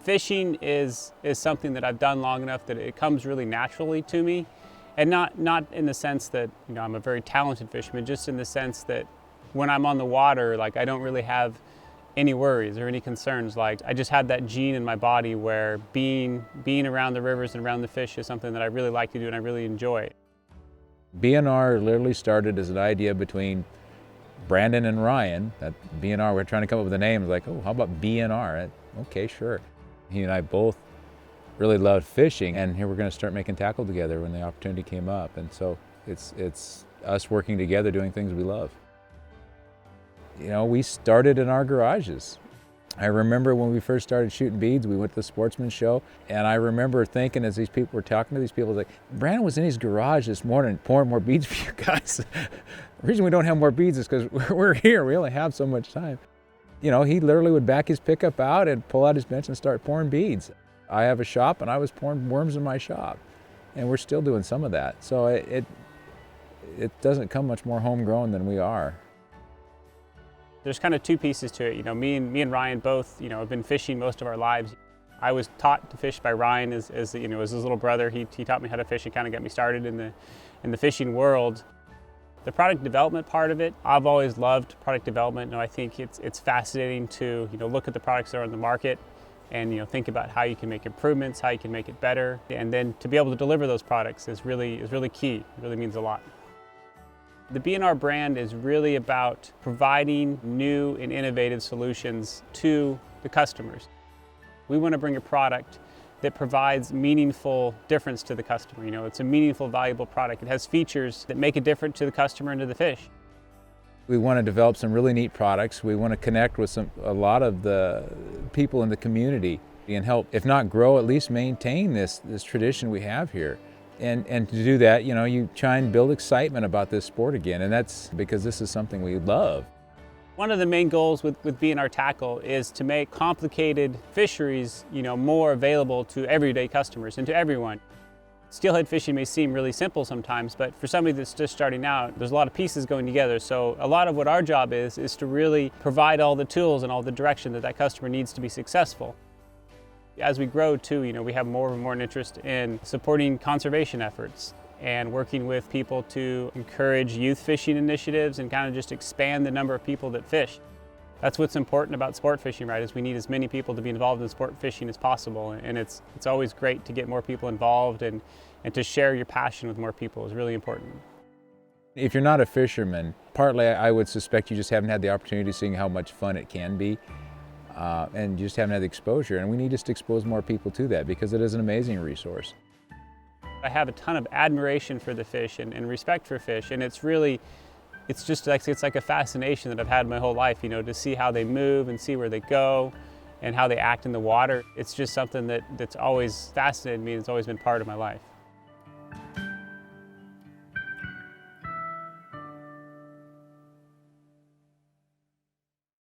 Fishing is something that I've done long enough that it comes really naturally to me. And not in the sense that, I'm a very talented fisherman, just in the sense that when I'm on the water, like, I don't really have any worries or any concerns. Like, I just have that gene in my body where being around the rivers and around the fish is something that I really like to do and I really enjoy. BnR literally started as an idea between Brandon and Ryan. That BnR, we're trying to come up with a name. Like, oh, how about BnR? Okay, sure. He and I both really loved fishing, and here we're going to start making tackle together when the opportunity came up. And so it's us working together doing things we love. We started in our garages. I remember when we first started shooting beads, we went to the Sportsman Show, and I remember thinking as these people were talking to these people, like, Brandon was in his garage this morning pouring more beads for you guys. The reason we don't have more beads is because we're here. We only have so much time. He literally would back his pickup out and pull out his bench and start pouring beads. I have a shop, and I was pouring worms in my shop, and we're still doing some of that. So it doesn't come much more homegrown than we are. There's kind of two pieces to it. Me and Ryan both, have been fishing most of our lives. I was taught to fish by Ryan as his little brother. He taught me how to fish and kind of got me started in the fishing world. The product development part of it, I've always loved product development. I think it's fascinating to look at the products that are on the market and think about how you can make improvements, how you can make it better, and then to be able to deliver those products is really key. It really means a lot. The BnR brand is really about providing new and innovative solutions to the customers. We want to bring a product that provides meaningful difference to the customer. It's a meaningful, valuable product. It has features that make a difference to the customer and to the fish. We want to develop some really neat products. We want to connect with a lot of the people in the community and help, if not grow, at least maintain this tradition we have here. And to do that, you try and build excitement about this sport again, and that's because this is something we love. One of the main goals with BnR Tackle is to make complicated fisheries, more available to everyday customers and to everyone. Steelhead fishing may seem really simple sometimes, but for somebody that's just starting out, there's a lot of pieces going together. So a lot of what our job is to really provide all the tools and all the direction that customer needs to be successful. As we grow too, we have more and more an interest in supporting conservation efforts and working with people to encourage youth fishing initiatives and kind of just expand the number of people that fish. That's what's important about sport fishing, right? Is we need as many people to be involved in sport fishing as possible, and it's always great to get more people involved and to share your passion with more people is really important. If you're not a fisherman, partly I would suspect you just haven't had the opportunity of seeing how much fun it can be, and you just haven't had the exposure, and we need just to expose more people to that because it is an amazing resource. I have a ton of admiration for the fish and respect for fish, and it's just like a fascination that I've had my whole life, to see how they move and see where they go and how they act in the water. It's just something that's always fascinated me. It's always been part of my life.